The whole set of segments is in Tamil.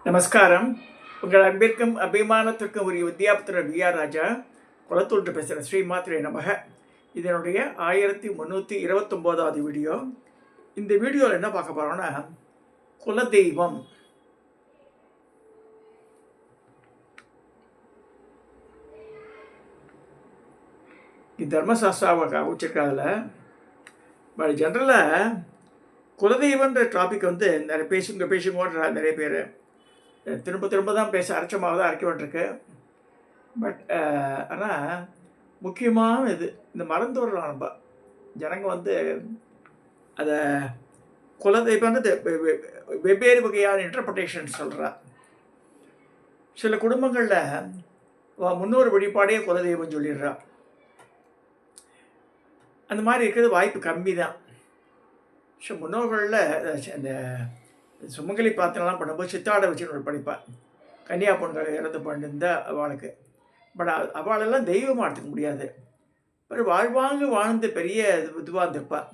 நமஸ்காரம். உங்கள் அன்பிற்கும் அபிமானத்திற்கும் உரிய வித்யாபுத்திரர் வி.ஆர். ராஜா குளத்தூர்ட்டு பேசுகிறேன். ஸ்ரீமாத்திரை நமக. இதனுடைய 1329வது வீடியோ. இந்த வீடியோவில் என்ன பார்க்க போகிறோன்னா, குலதெய்வம். தர்மசாஸ்திராவை வச்சிருக்காதுல பட் ஜென்ரலாக குலதெய்வன்ற டாபிக் நிறைய பேசுங்க நிறைய பேர் திரும்ப திரும்ப தான் பேச அரைச்சமாக தான் அரைக்க வேண்டியிருக்கு. பட் ஆனால் முக்கியமான இந்த மறந்து வரலாம். நம்ம ஜனங்க அதை குலதெய்வம்ன்றது வெவ்வேறு வகையான இன்டர்பிரட்டேஷன் சொல்கிறா. சில குடும்பங்களில் முன்னோர் வழிபாடே குலதெய்வம் சொல்லிடுறா. அந்த மாதிரி இருக்கிறது வாய்ப்பு கம்மி தான். ஸோ முன்னோர்களில் அந்த சுமங்கலி பிரார்த்தனைலாம் பண்ணும்போது சித்தாடை வச்சுன்னு ஒரு படிப்பாள். கன்னியா பொண்கள் இறந்து பண்ணிருந்தா அவளுக்கு. பட் அவளெல்லாம் தெய்வமாக எடுத்துக்க முடியாது. பட் வாழ்வாங்க வாழ்ந்து பெரிய இதுவாக இருந்திருப்பாள்.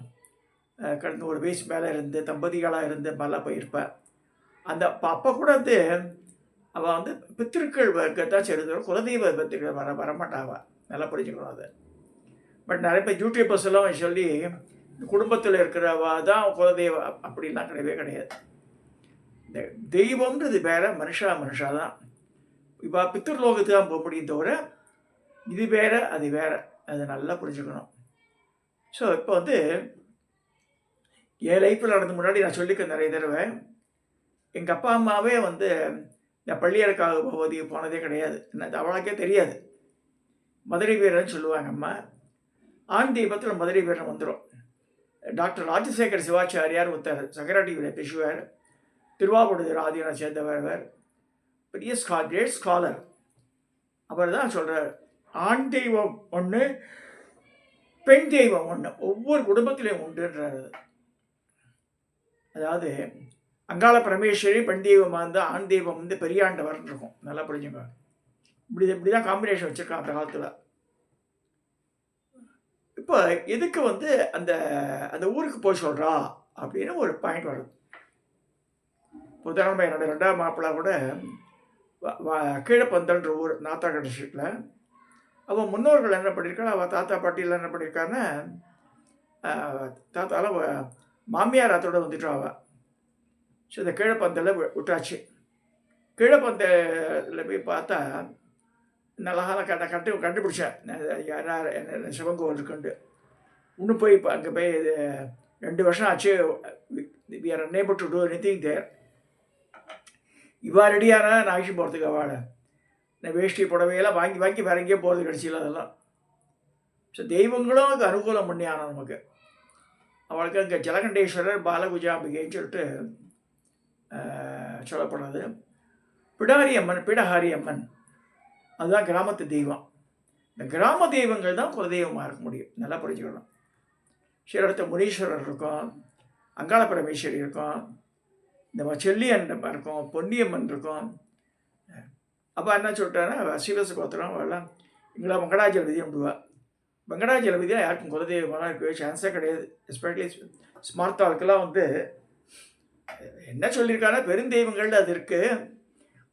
கடந்த ஒரு வயசு மேலே இருந்து தம்பதிகளாக இருந்து மேலே போயிருப்பாள். அந்த அப்போ கூட அவள் பித்திருக்கள் தான் சேர்ந்து குலதெய்வ பித்திருக்கள் வரமாட்டாவா. நல்லா புரிஞ்சுக்கணும் அதை. பட் நிறைய பேர் யூடியூபர்ஸ் எல்லாம் சொல்லி குடும்பத்தில் இருக்கிறவா தான் குலதெய்வம் அப்படின்லாம் கிடையவே கிடையாது. இந்த தெய்வம்ன்றது வேற, மனுஷா தான். இப்போ பித்திருலோகத்துக்கு தான் போக முடியும் தவிர இது வேற அது வேற. அதை நல்லா புரிஞ்சுக்கணும். ஸோ இப்போ என் லைஃப்பில் நடந்த முன்னாடி நான் சொல்லிக்க நிறைய தடவை எங்கள் அப்பா அம்மாவே இந்த பள்ளியறக்காக பகவதி போனதே கிடையாது. என்ன அவளுக்கே தெரியாது. மதுரை வீரன்னு சொல்லுவாங்க அம்மா. ஆண் தெய்வத்தில் மதுரை வீரன் வந்துடும். டாக்டர் ராஜசேகர் சிவாச்சாரியார் ஒருத்தர் சக்கராட்டியில் பேசுவார். திருவாவூர் ஆதீனை சேர்ந்தவர், பெரிய கிரேட் ஸ்காலர். அவர் தான் சொல்கிறார், ஆண் தெய்வம் ஒன்று, பெண் தெய்வம் ஒன்று, ஒவ்வொரு குடும்பத்திலையும் உண்டுன்றார். அதாவது அங்காள பரமேஸ்வரி பெண் தெய்வமாக இருந்தால் ஆண் தெய்வம் பெரியாண்டவர்னு இருக்கும். நல்லா புரிஞ்சுங்க. இப்படி தான் காம்பினேஷன் வச்சுருக்கான் அந்த காலத்தில். இப்போ எதுக்கு அந்த அந்த ஊருக்கு போய் சொல்கிறா அப்படின்னு ஒரு பாயிண்ட் வருது. உதாரணமாக என்னோடய ரெண்டாவது மாப்பிள்ளை கூட கீழப்பந்தல்ன்ற ஊர் நாத்தாக்கடை டிஸ்ட்ரிக்டில். அவள் முன்னோர்கள் என்ன பண்ணியிருக்கா, அவள் தாத்தா பாட்டியில் என்ன பண்ணியிருக்கான்னு தாத்தாலாம் மாமியார் அத்தோடு வந்துட்டா அவள். ஸோ இந்த கீழப்பந்தலில் விட்டாச்சு. கீழப்பந்தில் போய் பார்த்தா நல்லா கண்டுபிடிச்சேன் யார் என்ன சிவங்கோவில் இருக்குண்டு. இன்னும் போய் இப்போ அங்கே போய் 2 வருஷம் ஆச்சு. We are unable to do anything there. இவா ரெடியானா நான் ஆக்ஷன் போகிறதுக்கு அவளை இந்த வேஷ்டி புடவையெல்லாம் வாங்கி வேற எங்கேயோ போகிறது கிடச்சில அதெல்லாம். ஸோ தெய்வங்களும் அங்கே அனுகூலம் பண்ணி ஆனால் நமக்கு. அவளுக்கு அங்கே ஜலகண்டேஸ்வரர் பாலகுஜாம்பிகைன்னு சொல்லிட்டு சொல்லப்படுறது. பிடாரி அம்மன், பீடஹாரி அம்மன், அதுதான் கிராமத்து தெய்வம். இந்த கிராம தெய்வங்கள் தான் குலதெய்வமாக இருக்க முடியும். நல்லா புரிஞ்சுக்கணும். சில இடத்துல முனீஸ்வரர் இருக்கும், அங்காள பரமேஸ்வரி இருக்கும், இந்த செல்லியன் இருக்கும், பொன்னியம்மன் இருக்கும். அப்போ என்ன சொல்லிட்டாருன்னா, சீவச கோத்திரம் எல்லாம் எங்களை வெங்கடாஜலபதி விடுவாள். வெங்கடாஜலபதியாக யாருக்கும் குலதெய்வமெல்லாம் இருக்கவே சான்ஸே கிடையாது. எஸ்பெஷலி ஸ்மார்த்தாளுக்கெல்லாம் என்ன சொல்லியிருக்காங்கன்னா, பெருந்தெய்வங்கள் அது இருக்குது,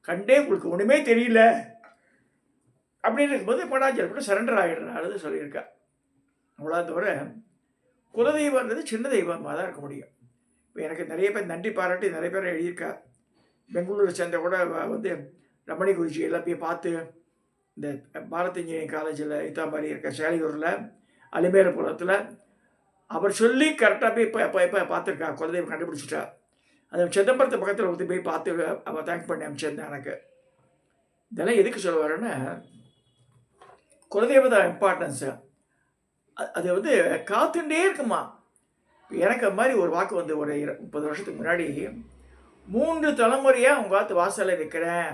கண்டே உங்களுக்கு ஒன்றுமே தெரியல அப்படின்னு இருக்கும்போது வெங்கடாஜலபதி சரண்டர் ஆகிடுறாரு சொல்லியிருக்கா. அவ்வளோ தவிர குலதெய்வன்றது சின்ன தெய்வமாக தான் இருக்க முடியும். இப்போ எனக்கு நிறைய பேர் நன்றி பாராட்டி நிறைய பேர் எழுதியிருக்கா. பெங்களூரை சேர்ந்த கூட ரமணி குருஜி எல்லாம் போய் பார்த்து, இந்த பாரத் இன்ஜினியரிங் காலேஜில் இதா மாதிரி இருக்க சேலியூரில் அலிமேரபுரத்தில் அவர் சொல்லி கரெக்டாக போய் பார்த்துருக்கா. குலதெய்வம் கண்டுபிடிச்சிட்டா. அது சிதம்பரத்து பக்கத்தில் போய் பார்த்து அவள் தேங்க் பண்ணி அமைச்சிருந்தேன் எனக்கு. இதெல்லாம் எதுக்கு சொல்ல வரேன்னா, குலதெய்வத இம்பார்ட்டன்ஸு அது காத்துட்டே இருக்குமா. எனக்கு அது மாதிரி ஒரு வாக்கு ஒரு 30 வருஷத்துக்கு முன்னாடி 3 தலைமுறையாக உங்கள் காத்து வாசலில் வைக்கிறேன்,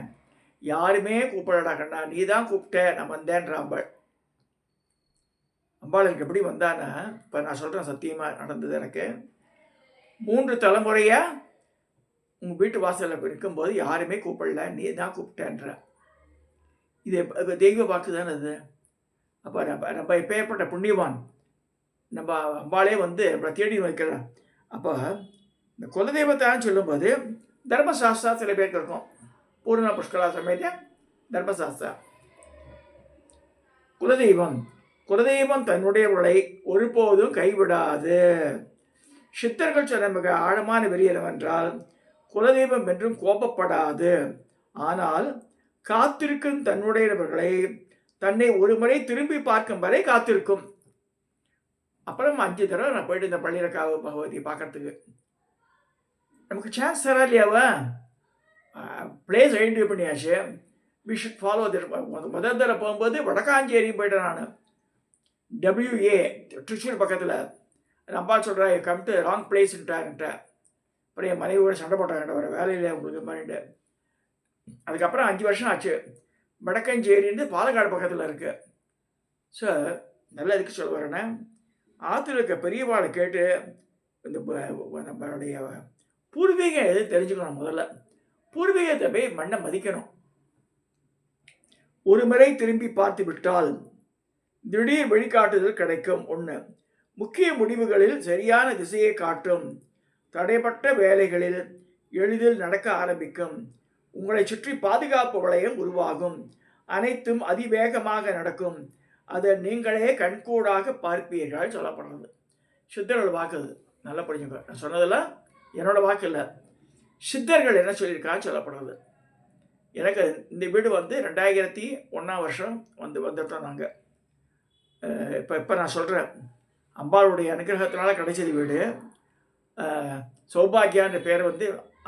யாருமே கூப்பிடடா கண்ணா, நீ தான் கூப்பிட்ட, நான் வந்தேன்ற அம்பாள். அம்பாள் எனக்கு எப்படி வந்தான்னா, இப்போ நான் சொல்கிறேன் சத்தியமாக நடந்தது. எனக்கு 3 தலைமுறையாக உங்கள் வீட்டு வாசலில் இருக்கும்போது யாருமே கூப்பிடல, நீ தான் கூப்பிட்டேன்ற. இது தெய்வ வாக்கு தானே அது. அப்போ நம்ம எப்பேற்பட்ட புண்ணியவான். நம்ம அம்பாலே நம்மளை தேடி வைக்கிறோம். அப்போ இந்த குலதெய்வத்தான்னு சொல்லும்போது தர்மசாஸ்திரா சில பேருக்கு இருக்கும். பூர்ண புஷ்கலா சமேத தர்மசாஸ்திரா. குலதெய்வம் குலதெய்வம் தன்னுடையவர்களை ஒருபோதும் கைவிடாது. சித்தர்கள் சொன்ன மிக ஆழமான வெறி என்னவென்றால், குலதெய்வம் என்றும் கோபப்படாது, ஆனால் காத்திருக்கும் தன்னுடையவர்களை தன்னை ஒரு முறை திரும்பி பார்க்கும் வரை காத்திருக்கும். அப்புறம் 5 தடவை நான் போயிட்டு இந்த பள்ளியிறக்காவு பகவதி பார்க்கறதுக்கு நமக்கு சான்ஸ் தரா இல்லையாவா? பிளேஸ் ஐடென்டிஃபை பண்ணியாச்சு. We should follow it. முதல் தடவை போகும்போது வடக்காஞ்சேரி போயிட்டேன் நான். WA திருச்சூர் பக்கத்தில். அப்பா சொல்கிறா கம் டு ராங் பிளேஸ்ன்ட்டான்ட்ட. அப்புறம் என் மனைவியோட சண்டை போட்டாங்க, வர வேலையில் உங்களுக்கு பண்ணிட்டு. அதுக்கப்புறம் 5 வருஷம் ஆச்சு. வடக்கஞ்சேரின்னு பாலக்காடு பக்கத்தில் இருக்குது. ஸோ நல்லா இதுக்கு சொல்ல வரேன்னா, ஆற்றுல இருக்க பெரியவாளை கேட்டு இந்த நம்மளுடைய பூர்வீகம் எது தெரிஞ்சுக்கணும். முதல்ல பூர்வீகத்தை போய் மண்ணை மதிக்கணும். ஒரு முறை திரும்பி பார்த்து விட்டால் திடீர் வழிகாட்டுதல் கிடைக்கும். 1, முக்கிய முடிவுகளில் சரியான திசையை காட்டும். தடைப்பட்ட வேலைகளில் எளிதில் நடக்க ஆரம்பிக்கும். உங்களை சுற்றி பாதுகாப்பு வளையம் உருவாகும். அனைத்தும் அதிவேகமாக நடக்கும். அதை நீங்களே கண்கூடாக பார்ப்பீர்கள் சொல்லப்படுறது. சித்தர்கள் வாக்கு அது. நல்லா படிச்சுங்க. நான் சொன்னதெல்லாம் என்னோட வாக்கு இல்லை, சித்தர்கள் என்ன சொல்லியிருக்கான்னு சொல்லப்படுறது. எனக்கு இந்த வீடு 2001 வந்துட்டோம் நாங்கள். இப்போ நான் சொல்கிறேன், அம்பாளுடைய அனுகிரகத்தினால கிடைச்சது வீடு. சௌபாகியான்ற பேர்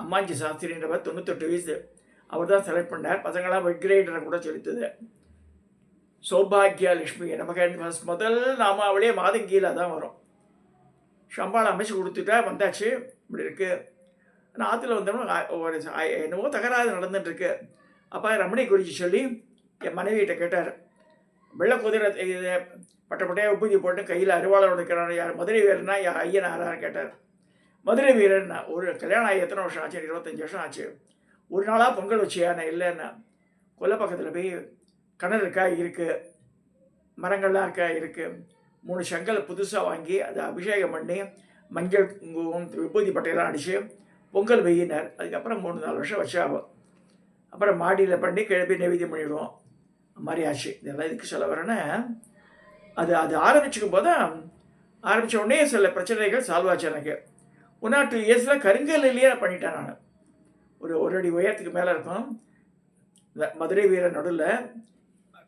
அம்மாஞ்சி சாஸ்திரின்றவர் 98 வயசு. அவர் தான் செலக்ட் பண்ணார். பசங்களாம் வெட் கிரேடரை கூட செலுத்துது. சௌபாகியா லட்சுமி நமக்கு முதல் நாமாவளியே மாதங்கீழ தான் வரும். சம்பாளை அமைச்சு கொடுத்துட்டா வந்தாச்சு. இப்படி இருக்குது. நான் ஆற்றுல வந்தோம்னா ஒரு என்னவோ தகராறு நடந்துட்டுருக்கு. அப்போ ரமணி குறிச்சி சொல்லி என் மனைவியிட்ட கேட்டார். வெள்ளை குதிரை இதை பட்டையாக உப்புதி போட்டு கையில் அருவாளோட இருக்கிறார். யார் மதுரை வீரனா யார் ஐயன் ஆறான்னு கேட்டார். மதுரை வீரன்னா ஒரு கல்யாணம் ஆகி எத்தனை வருஷம் ஆச்சு? 25 வருஷம் ஆச்சு. ஒரு நாளாக பொங்கல் வச்சியா? நான் இல்லைன்னா. கொல்லை பக்கத்தில் போய் கிணறு இருக்கா? இருக்குது. மரங்கள்லாம் இருக்கா? இருக்குது. 3 செங்கல் புதுசாக வாங்கி அதை அபிஷேகம் பண்ணி மஞ்சள் விபூதி பட்டையெல்லாம் அடித்து பொங்கல் வெயினார். அதுக்கப்புறம் 3-4 வருஷம் வச்சாகும். அப்புறம் மாடியில் பண்ணி கிளப்பி நைவேத்தியம் பண்ணிவிடுவோம். மாதிரி ஆச்சு. இதெல்லாம் இதுக்கு சொல்ல வரேன்னா, அது ஆரம்பிச்சுக்கும் போது ஆரம்பித்த உடனே சில பிரச்சனைகள் சால்வ் ஆச்சு. எனக்கு 1 or 2 இயர்ஸில் கருங்கல்லையே பண்ணிட்டேன் நான். ஒரு அடி உயரத்துக்கு மேலே இருக்கும். இந்த மதுரை வீரர் நடுவில்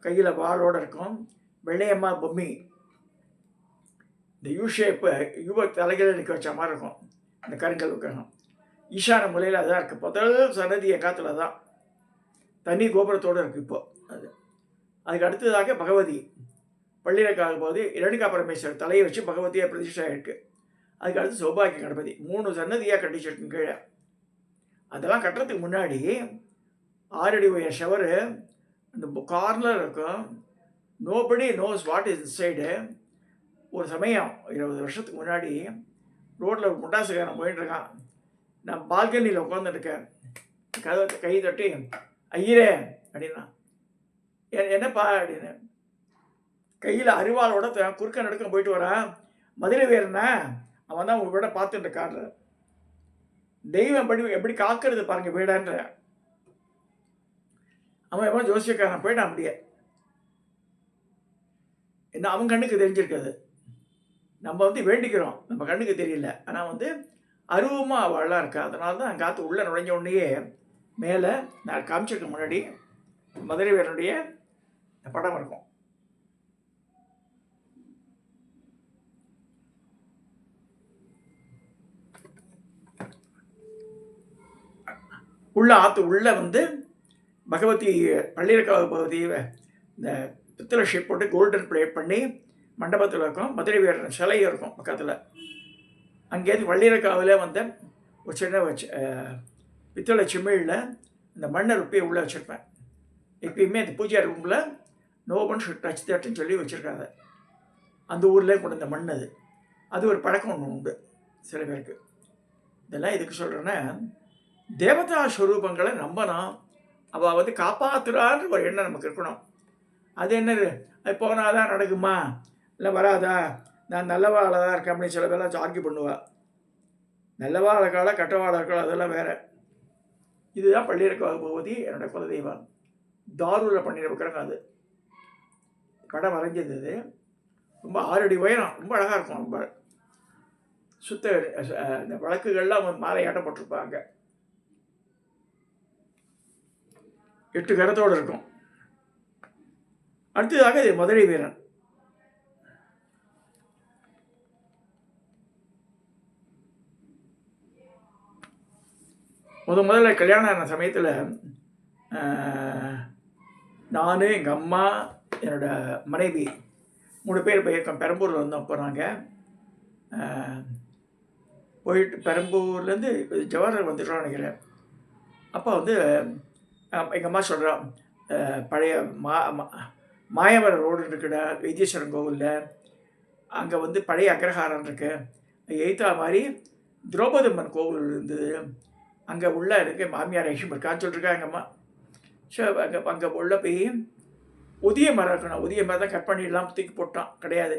கையில் வாளோடு இருக்கும். வெள்ளையம்மா பொம்மி இந்த யூ ஷேப்பு தலைகளை நிற்க வச்ச மாதிரி இருக்கும் அந்த கருங்கல் விக்கிரகம். ஈசான மூலையில் அதான் இருக்குது. முதல் சன்னதி என் காற்றுல தான். தனி கோபுரத்தோடு இருக்குது இப்போ. அதுக்கு அடுத்ததாக பகவதி பள்ளியிறக்காக போது இரணிகா பரமேஸ்வரர் தலையை வச்சு பகவதியாக பிரதிஷ்டை இருக்குது. அதுக்கு அடுத்து சௌபாகிய கணபதி 3 சன்னதியாக கட்டிச்சிருக்கு கீழே. அதெல்லாம் கட்டுறதுக்கு முன்னாடி 6 அடி உயர ஷவரு அந்த கார்னர் இருக்கும். Nobody knows what is inside. ஒரு சமயம் 20 வருஷத்துக்கு முன்னாடி ரோட்டில் ஒரு முட்டாசுக்காரன் போயிட்டுருக்கான். நான் பால்கனியில் உட்காந்துருக்கேன். கதை கை தட்டி ஐயரே அப்படின்னா, என்னப்பா அப்படின்னு. கையில் அரிவாளோட குறுக்க நடுக்கம் போயிட்டு வரான். மதுரை வீரனா அவன் தான் உங்கள் வீட பார்த்துட்டு காட்டுற. தெய்வம் எப்படி காக்கிறது பாருங்க வீடான்ற. அவன் எவ்வளோ ஜோசியக்காரன் போயிட்டான் அப்படியே. என்ன அவன் கண்ணுக்கு தெரிஞ்சிருக்காது. நம்ம வேண்டிக்கிறோம், நம்ம கண்ணுக்கு தெரியல. ஆனால் அருவமாக அவள்லாம் இருக்கா. அதனால தான் காற்று உள்ளே நுழைஞ்ச உடனேயே மேலே நான் காமிச்சிருக்க முன்னாடி மதுரை வீரனுடைய படம் இருக்கும். உள்ள ஆற்று உள்ளே பகவதி பள்ளியிறக்காவு பகவதி இந்த பித்தளை ஷேப் போட்டு கோல்டன் பிளேட் பண்ணி மண்டபத்தில் இருக்கும். மதுரை வீரன் சிலை இருக்கும் பக்கத்தில். அங்கேருந்து பள்ளியிறக்காவில் ஒரு சின்ன பித்தளை சிமிழில் இந்த மண்ணை ருப்பியை உள்ளே வச்சுருப்பேன். எப்பயுமே அந்த பூஜை ரூமில் நோ ஒன் ஷுட் டச் தட்னு சொல்லி வச்சுருக்காங்க. அந்த ஊரில் கொண்டு இந்த மண் அது ஒரு பழக்கம் ஒன்று உண்டு சில பேருக்கு. இதெல்லாம் எதுக்கு சொல்கிறேன்னா, தேவதா ஸ்வரூபங்களை நம்பணும். அவள் காப்பாற்றுறான்ற ஒரு எண்ணம் நமக்கு இருக்கணும். அது என்னது, அது போனால் தான் நடக்குமா, இல்லை வராதா, நான் நல்லவாளாக தான் இருக்கேன் அப்படின்னு சில பேர்லாம் ஆர்கியூ பண்ணுவாள். நல்லவாழக்கால கட்டவாழக்கால அதெல்லாம் வேறு. இதுதான் பள்ளியிறக்க பகவதி என்னோடய குலதெய்வம். தாரூரில் பண்ணியிருக்கிறாங்க. அது படம் வரைஞ்சது. இது ரொம்ப 6 அடி உயரம், ரொம்ப அழகாக இருக்கும். ரொம்ப சுத்த இந்த வழக்குகள்லாம் மாலையாட்டம் போட்டிருப்பாங்க. 8 கரத்தோடு இருக்கும். அடுத்ததாக இது மதுரை வீரன். முதல்ல கல்யாணம் ஆன சமயத்தில் நான், எங்கள் அம்மா, என்னோடய மனைவி 3 பேர் போயிருக்கோம். பெரம்பூரில் வந்தோம். அப்போ நாங்கள் போயிட்டு பெரம்பூர்லேருந்து ஜவஹர் வந்துட்டோம் நினைக்கிறேன். அப்போ வந்து எங்கள் அம்மா சொல்கிறோம், பழைய மாயவரம் ரோடு இருக்குடா வைத்தீஸ்வரன் கோவிலில், அங்கே வந்து பழைய அக்ரஹாரம் இருக்குது. எய்த்தா மாதிரி திரௌபதி அம்மன் கோவில் இருந்தது. அங்கே உள்ளே இருக்க மாமியார் ஐஷம் இருக்கான்னு சொல்லியிருக்கா எங்கள் அம்மா. ஸோ அங்கே உள்ளே போய் உதிய மரம் இருக்கணும். உதிய மரம் தான் கட் பண்ணிடலாம், தூக்கி போட்டான். கிடையாது,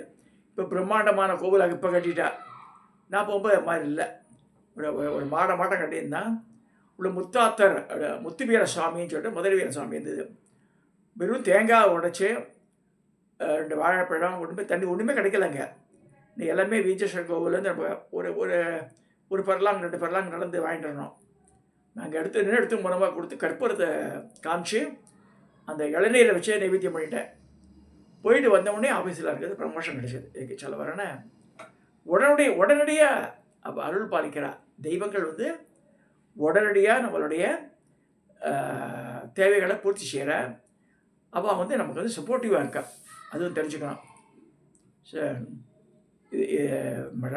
இப்போ பிரம்மாண்டமான கோவில் அங்கே இப்போ கட்டிட்டா. நான் போகும்போது அது மாதிரி இல்லை. ஒரு மாட்டம் கட்டியிருந்தான். உள்ள முத்தாத்தர் முத்துவீர சுவாமின்னு சொல்லிட்டு மதுரை வீர சுவாமி இருந்தது. வெறும் தேங்காய் உடைச்சி 2 வாழைப்பழம் ஒன்றுமே தண்ணி ஒன்றுமே கிடைக்கலங்க. நீ எல்லாமே வீச்சேஸ்வரர் கோவிலேருந்து நம்ம ஒரு பரலாங் 2 பரலாங் நடந்து வாங்கிட்டு வரணும். நாங்கள் எடுத்து மூலமாக கொடுத்து கற்பூரத்தை காமிச்சு அந்த இளநீரை வச்சே நைவேத்தியம் பண்ணிட்டேன். போயிட்டு வந்தவுடனே ஆஃபீஸில் இருக்கிறது ப்ரமோஷன் கிடைச்சது. எனக்கு சொல்ல வரேன்னா உடனடியாக அருள் பாலிக்கிறார். தெய்வங்கள் வந்து உடனடியாக நம்மளுடைய தேவைகளை பூர்த்தி செய்கிற அவள் வந்து நமக்கு வந்து சப்போர்ட்டிவாக இருக்கா. அதுவும் தெரிஞ்சுக்கணும்.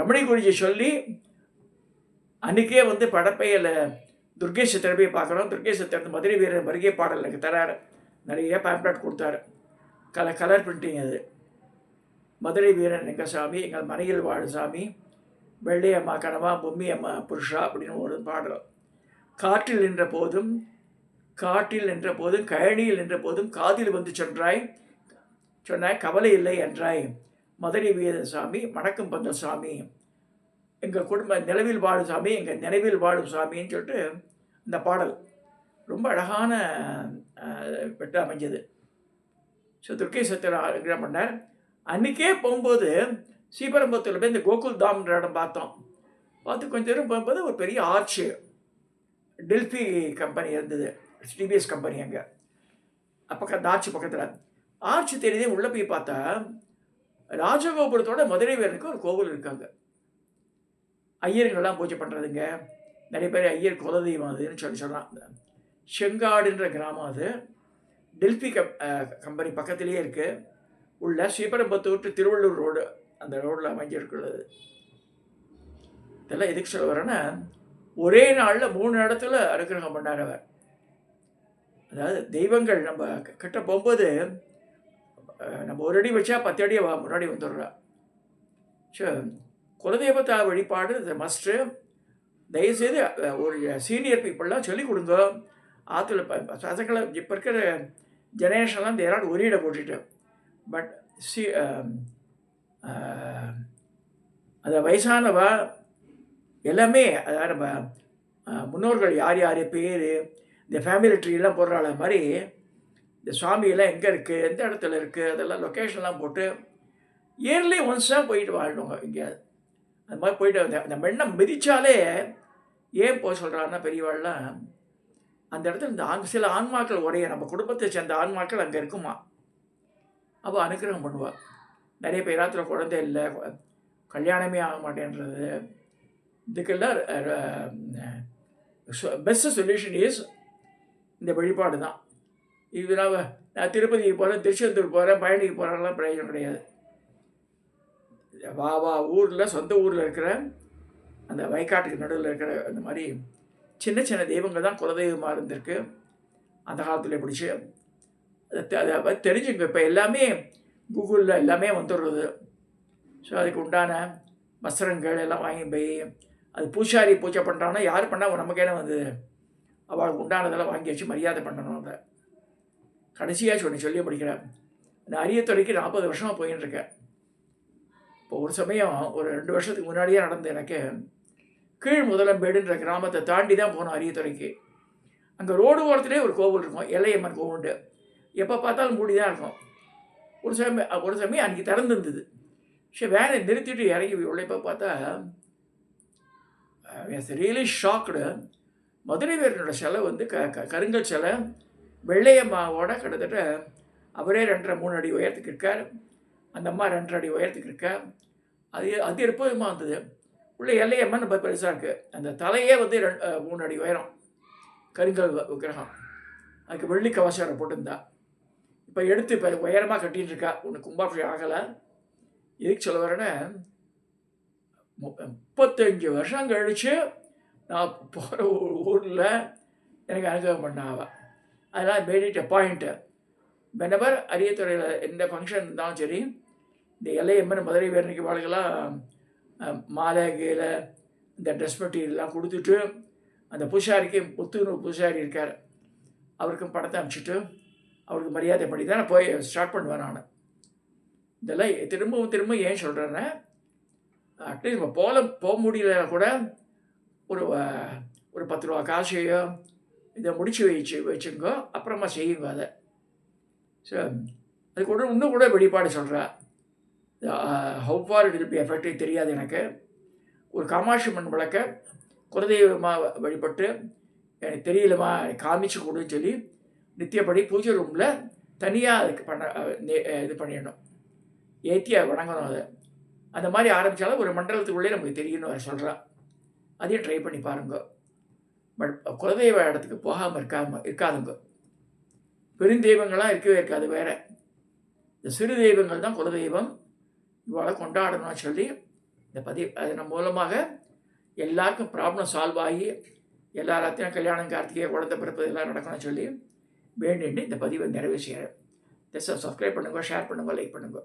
ரமணி குருஜி சொல்லி அன்றைக்கே வந்து படப்பையில் துர்கை சித்திரப்பை பார்க்குறோம். துர்கை சித்திரத்து மதுரை வீரர் வருகை பாடல் எனக்கு தராரு. நிறைய பேம்ப்ளெட் கொடுத்தாரு. Colour printing. அது மதுரை வீரன் எங்கள் சாமி, எங்கள் மனையில் வாழும் சாமி, வெள்ளை அம்மா கனவா, பொம்மி அம்மா புருஷா அப்படின்னு ஒரு பாடல். காற்றில் நின்ற போதும் கழனியில் நின்ற போதும் காதில் வந்து சொன்னாய் கவலை இல்லை என்றாய், மதுரை வீரன் சாமி, வணக்கம் பந்த சாமி, எங்கள் குடும்ப நிலவில் வாழும் சாமி, எங்கள் நினைவில் வாழும் சாமின்னு சொல்லிட்டு இந்த பாடல் ரொம்ப அழகான வெட்டு அமைஞ்சது. ஸோ துர்க்கை சத்திரம் பண்ணார். அன்றைக்கே போகும்போது ஸ்ரீபெரும்புத்தூரில் போய் இந்த கோகுல் தாம்ன்ற இடம் பார்த்து கொஞ்சம் தூரம் போகும்போது ஒரு பெரிய ஆர்ச்சு, டெல்ஃபி கம்பெனி இருந்தது, டிபிஎஸ் கம்பெனி. அங்கே அப்போ அந்த ஆர்ச்சு பக்கத்தில் ஆர்ச்சு தெரியுதே. உள்ளே போய் பார்த்தா ராஜகோபுரத்தோட மதுரை வீரனுக்கு ஒரு கோவில் இருக்காங்க. ஐயருங்கள்லாம் பூஜை பண்ணுறதுங்க. நிறைய பேர் ஐயர் குலதெய்வம் அதுன்னு சொன்னாங்க. செங்காடுன்ற கிராமம். அது டெல்ஃபி கம்பெனி பக்கத்துலேயே இருக்குது. உள்ள ஸ்ரீபெரும்புத்தூர் டு திருவள்ளூர் ரோடு, அந்த ரோடில் அமைஞ்சிருக்குள்ளது. இதெல்லாம் எதுக்கு சொல்ல வரேன்னா, ஒரே நாளில் 3 இடத்துல அனுக்கிரகம் பண்ணார் அவர். அதாவது தெய்வங்கள் நம்ம கிட்ட போகும்போது நம்ம ஒரு அடி வச்சா 10 அடி முன்னாடி வந்துடுறா. ஸோ குலதெய்வத்தா வழிபாடு இந்த மஸ்ட்டு. தயவுசெய்து ஒரு சீனியர் பீப்புளெலாம் சொல்லிக் கொடுங்க. ஆற்றுல பசங்களை இப்போ இருக்கிற ஜெனரேஷன்லாம் தேராட் ஒரே இடம் போட்டுட்டு, பட் அந்த வயசானவா எல்லாமே, அதாவது நம்ம முன்னோர்கள் யார் யார் பேர், இந்த ஃபேமிலி ட்ரீலாம் போடுறாள் மாதிரி இந்த சுவாமியெல்லாம் எங்கே இருக்குது, எந்த இடத்துல இருக்குது, அதெல்லாம் லொக்கேஷன்லாம் போட்டு இயர்லி ஒன்ஸாக போயிட்டு வாழணுங்க. எங்கேயாவது அது மாதிரி போயிட்டு அந்த மெண்ணம் மிதித்தாலே ஏன் போக சொல்கிறாருன்னா, பெரியவாள்லாம் அந்த இடத்துல இந்த சில ஆன்மாக்கள் உடைய நம்ம குடும்பத்தை சேர்ந்த ஆன்மாக்கள் அங்கே இருக்குமா. அவள் அனுக்கிரகம் பண்ணுவாள். நிறைய பேராத்தில் குழந்தை இல்லை, கல்யாணமே ஆக மாட்டேன்றது, இதுக்கெல்லாம் பெஸ்ட் சொல்யூஷன் இஸ் இந்த வழிபாடு தான். இது நான் திருப்பதிக்கு போகிறேன், திருச்செந்தூர் போகிறேன், பழனிக்கு போகிறேன்லாம் பிரயோஜனம் கிடையாது. ஊரில் சொந்த ஊரில் இருக்கிற அந்த வயக்காட்டுக்கு நடுவில் இருக்கிற அந்த மாதிரி சின்ன சின்ன தெய்வங்கள் தான் குலதெய்வமாக இருந்திருக்கு அந்த காலத்தில். பிடிச்சி அதை தெரிஞ்சுங்க. இப்போ எல்லாமே கூகுளில் எல்லாமே வந்துடுறது. ஸோ அதுக்கு உண்டான வஸ்திரங்கள் எல்லாம் வாங்கி போய் அது பூஜை பண்ணுறாங்கன்னா யார் பண்ணால் நமக்கேன வந்து அவளுக்கு உண்டானதெல்லாம் வாங்கி வச்சு மரியாதை பண்ணணும். அதை கடைசியாக சொல்லி படிக்கிறேன். நான் அரியத்துறைக்கு 40 வருஷமாக போயின்னு இருக்கேன். இப்போ ஒரு சமயம் ஒரு 2 வருஷத்துக்கு முன்னாடியே நடந்து எனக்கு கீழ் முதலம்பேடுன்ற கிராமத்தை தாண்டி தான் போனோம் அரியத்துறைக்கு. அங்கே ரோடு ஓரத்துலேயே ஒரு கோவில் இருக்கும், எல்லையம்மன் கோவில்ண்டு. எப்போ பார்த்தாலும் மூடி தான் இருக்கும். ஒரு சமயம் அன்றைக்கி திறந்துருந்தது. சரி வேனை நிறுத்திட்டு இறங்கி உள்ளே போய் பார்த்தா ரியலி ஷாக்டு. மதுரை வீரனோட சிலை வந்து கருங்கல் சிலை, வெள்ளையம்மாவோட கிட்டத்தட்ட அவரே 2.5 3 அடி உயரத்துக்கு இருக்கார். அந்த அம்மா 2.5 அடி உயரத்துக்கு இருக்கா. அது எப்போதுமா வந்தது. உள்ள எல்லையம்மன் ரொம்ப பெருசாக இருக்குது. அந்த தலையே வந்து 3 அடி உயரம், கருங்கல் விக்கிரகம். அதுக்கு வெள்ளி கவசம் போட்டிருந்தா. இப்போ எடுத்து இப்போ உயரமாக கட்டிகிட்டு இருக்கா. ஒன்று கும்பாபிஷேகம் ஆகலை. எதுக்கு சொல்ல வரேன்னா, 35 வருஷம் கழித்து நான் போகிற ஊரில் எனக்கு அனுகிரகம் பண்ணாவா. அதனால் மேடிட் பாயிண்ட்டு வெனவர் அரியத்துறையில் எந்த ஃபங்க்ஷன் இருந்தாலும் சரி, இந்த எல்லையம்மன் மதுரை வீரனுக்கு வாழ்க்கெல்லாம் மாலை கீழே இந்த ட்ரெஸ் மெட்டீரியல்லாம் கொடுத்துட்டு, அந்த பூசாரிக்கு புத்துணர்வு பூசாரி இருக்கார், அவருக்கும் படத்தை அனுப்பிச்சிட்டு அவருக்கு மரியாதை பண்ணி தான் நான் போய் ஸ்டார்ட் பண்ணுவேன். நான் இதெல்லாம் திரும்ப ஏன் சொல்கிறேன்னா, அட்லீஸ்ட் நம்ம போக முடியல கூட ஒரு 10 ரூபா காசையோ இதை முடித்து வச்சுங்கோ, அப்புறமா செய்யுங்க அதை. ஸோ அதுக்கு கூட இன்னும் கூட வெளிப்பாடு சொல்கிறேன். How for it will be effective தெரியாது எனக்கு. ஒரு காமாட்சி மண் விளக்க குலதெய்வமாக வழிபட்டு எனக்கு தெரியலமா காமிச்சு கொடுன்னு சொல்லி நித்தியப்படி பூஜை ரூமில் தனியாக அதுக்கு இது பண்ணிடணும், ஏற்றி வணங்கணும். அதை அந்த மாதிரி ஆரம்பித்தாலும் ஒரு மண்டலத்துக்குள்ளே நமக்கு தெரியணும் அதை சொல்கிறான். அதையும் ட்ரை பண்ணி பாருங்க. பட் குலதெய்வ இடத்துக்கு போகாமல் இருக்காதுங்க. பெருந்தெய்வங்கள்லாம் இருக்கவே இருக்காது. வேறு இந்த சிறு தெய்வங்கள் தான் குலதெய்வம். இவ்வளோ கொண்டாடணும்னு சொல்லி இந்த அதன் மூலமாக எல்லாருக்கும் ப்ராப்ளம் சால்வ் ஆகி எல்லாத்தையும் கல்யாணம், கார்த்திகை, குழந்தை பிறப்பு எல்லாம் நடக்கணும்னு சொல்லி வேண்டிட்டு இந்த பதிவை நிறைவு செய்கிறேன். சப்ஸ்கிரைப் பண்ணுங்க, ஷேர் பண்ணுங்க, லைக் பண்ணுங்க.